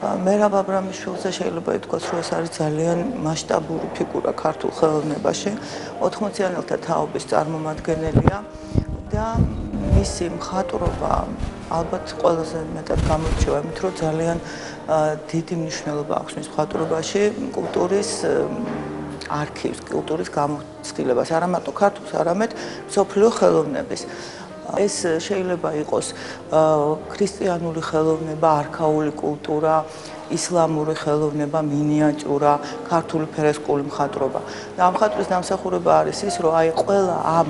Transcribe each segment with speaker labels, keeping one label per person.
Speaker 1: მერაბ აბრამიშვილზე შეიძლება ითქვას, რომ ეს არის ძალიან მასშტაბური ფიგურა ქართულ ხელოვნებაში. 80-იანელთა თაობის წარმომადგენელია და მისი მხატვრობა ალბათ ყველაზე მეტად გამოირჩევა იმით, რომ ძალიან დიდი მნიშვნელობა აქვს მის მხატვრობაში კულტურის არქივს, კულტურის გამოცდილებას, არა მარტო ქართულს, არამედ მსოფლიო ხელოვნების. ეს შეიძლება იყოს ქრისტიანული ხელოვნება, არქაული კულტურა, ისლამური ხელოვნება, მინიატურა, ქართული ფრესკული მხატვრობა. და ამ მხატვრის დამსახურება არის ის, რომ აი ყველა ამ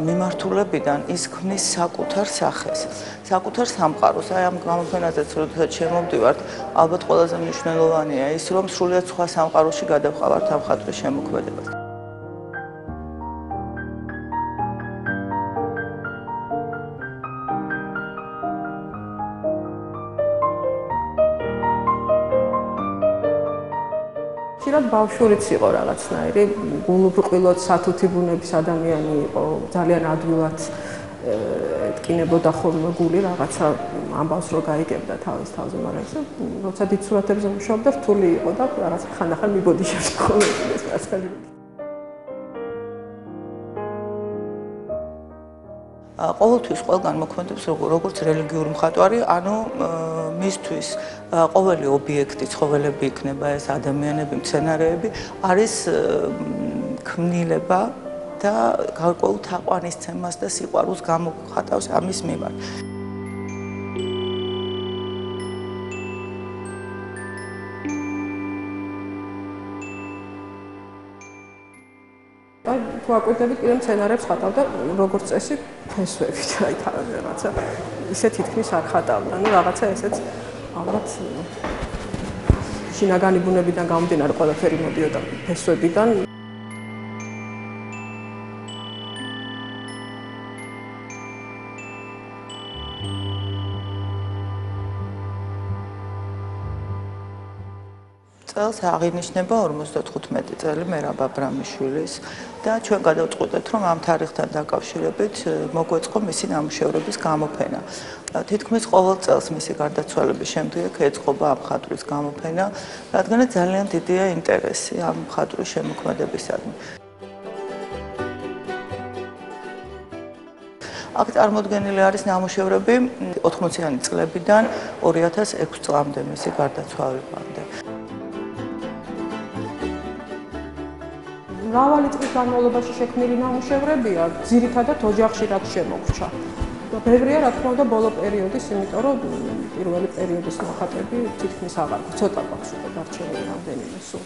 Speaker 1: მიმართულებიდან ის ქმნის საკუთარ სახეს, საკუთარ სამყაროს. აი ამ გამოფენაზეც როდესაც შემოვდივართ, ალბათ ყველაზე მნიშვნელოვანია ის, რომ სრულიად სხვა სამყაროში გადავყავართ ამ მხატვრის შემოქმედებას.
Speaker 2: ხშირად ბავშვურიც იყო რაღაცნაირი, გულუბრყვილოდ სათუთი ბუნების ადამიანი იყო, ძალიან ადვილად ეთკინებოდა ხოლმე გული რაღაცა ამბავს რო გაიგებდა თავის თავზე, მაგრამ ეს როცა დიდ სურათებზე მუშაობდა, რთული იყო და რაღაცა ხანდახან მიბოდიშებდა ხოლმე ეს რაღაცები.
Speaker 1: ყოველთვის ყველგან მოქმედებს როგორც რელიგიური მხატვარი, ანუ მისთვის ყოველი ობიექტი, ცხოველები იქნება ეს ადამიანები, მცენარეები, არის ქმნილება და გარკვეულ თაყვანისცემას და სიყვარულს გამოხატავს ამის მიმართ.
Speaker 2: თუ აკვირდებით, კიდე მცენარეებს ხატავდა როგორც წესი ფესვებით, აი რაღაცა ისე თითქმის არ ხატავდა. ნუ რაღაცა ესეც ალბათ შინაგანი ბუნებიდან გამომდინარე ყველაფერი მოდიოდა ფესვებიდან.
Speaker 1: წელს აღინიშნება 55 წელი მერაბ აბრამიშვილის და ჩვენ გადავწყვეტეთ, რომ ამ თარიღთან დაკავშირებით მოგვეწყო მისი ნამუშევრების გამოფენა. თითქმის ყოველ წელს მისი გარდაცვალების შემდეგ ეწყობა ამ მხატვრის გამოფენა, რადგანაც ძალიან დიდია ინტერესი ამ მხატვრის შემოქმედებისადმი. აქ წარმოდგენილი არის ნამუშევრები 80-იანი წლებიდან 2006 წლამდე მისი გარდაცვალებამდე.
Speaker 2: მრავალი წლის განმავლობაში შექმნილი ნამუშევრებია, ძირითადად ოჯახში რაც შემოგრჩა. და ბევრია, რა თქმა უნდა, ბოლო პერიოდის, იმიტომ რომ პირველი პერიოდის ნახატები თითქმის აღარ გვაქვს, ცოტა გვაქვს უკვე დარჩენილი რამდენიმე სულ.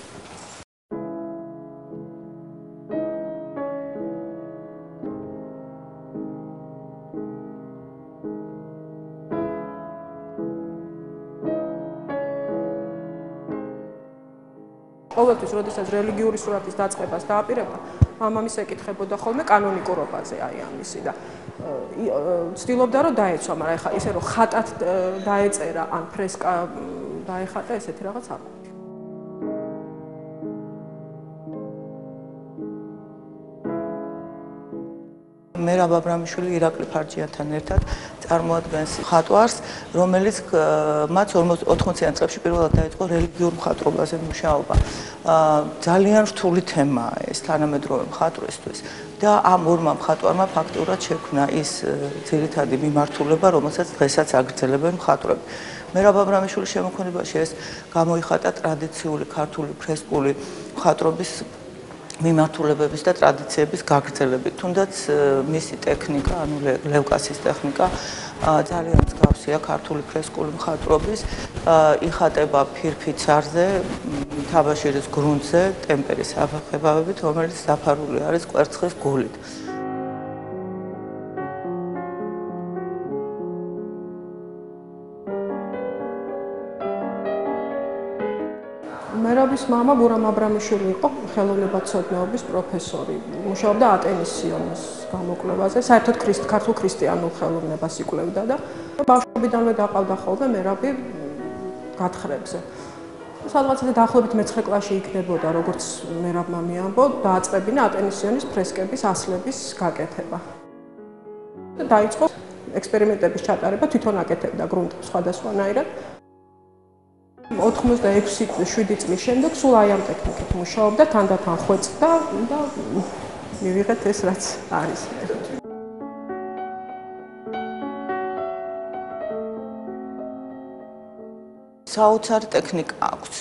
Speaker 2: ყოველთვის, როდესაც რელიგიური სურათის დაწყებას დააპირებდა, მამამის ეკითხებოდა ხოლმე კანონიკურობაზე აი ამისი და ცდილობდა რომ დაეცვა, მაგრამ ეხლა ისე რომ ხატად დაეწერა ან ფრესკა დაეხატა, ესეთი რაღაც არ ყოფილა.
Speaker 1: მერაბ აბრამიშვილი ირაკლი ფარჯიანთან ერთად წარმოადგენს მხატვარს, რომელიც მათ 80-იან წლებში პირველად დაიწყო რელიგიურ მხატვრობაზე მუშაობა. ძალიან რთული თემაა ეს თანამედროვე მხატვრისთვის და ამ ორმა მხატვარმა ფაქტურად შექმნა ის ძირითადი მიმართულება, რომელსაც დღესაც აგრძელებენ მხატვრები. მერაბ აბრამიშვილის შემოქმედებაში ეს გამოიხატა ტრადიციული ქართული ფრესკული მხატვრობის მიმართულებების და ტრადიციების გაგრძელებით. თუნდაც მისი ტექნიკა, ანუ ლევკასის ტექნიკა ძალიან მსგავსია ქართული ფრესკული მხატვრობის. იხატება ფირფიცარზე, თაბაშირის გრუნტზე, ტემპერის საფეხებავებით, რომელიც დაფარული არის კვერცხის გულით.
Speaker 2: მერაბის მამა გურამ აბრამიშვილი იყო ხელოვნებაცოდნეობის პროფესორი. მუშაობდა ატენისიონის გამოკვლევაზე, საერთოდ ქართულ ქრისტიანულ ხელოვნებას იკვლევდა და ბავშვობიდანვე დაყავდა ხოლმე მერაბი გათხრებზე. სადღაცაზე დაახლოებით მე-9 კლასში იქნებოდა, როგორც მერაბმა მიამბო, დააწყებინა ატენისიონის ფრესკების ასლების გაკეთება. და დაიწყო ექსპერიმენტების ჩატარება, თვითონ აკეთებდა გრუნტს სხვადასხვანაირად. 86-7 წლის შემდეგ სულ აი ამ ტექნიკით მუშაობდა, თანდათან ხვეწდა და მივიღეთ ეს რაც არის.
Speaker 1: საოცარი ტექნიკა აქვს.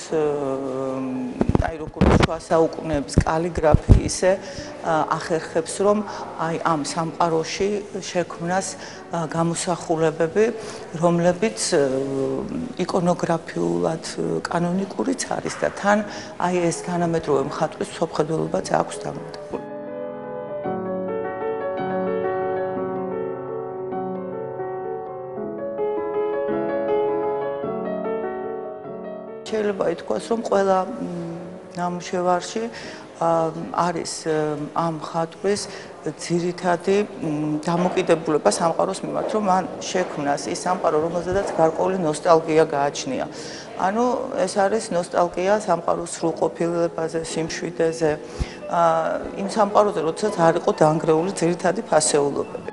Speaker 1: აი როგორც შუა საუკუნეების კალიგრაფი ისე ახერხებს, რომ აი ამ სამყაროში შექმნას გამოსახულებები, რომლებიც იკონოგრაფიულად კანონიკურიც არის და თან აი ეს თანამედროვე მხატვრის მსოფლმხედველობაც აქვს დამოკიდებული. შეიძლება ითქვას, რომ ყველა ნამუშევარში არის ამ მხატვრის ძირითადი დამოკიდებულება სამყაროს მიმართ, რომ მან შექმნას ის სამყარო, რომელზედაც გარკვეული ნოსტალგია გააჩნია. ანუ ეს არის ნოსტალგია სამყაროს სრულყოფილებაზე, სიმშვიდეზე, იმ სამყაროზე, როდესაც არ იყო დანგრეული ძირითადი ფასეულობები.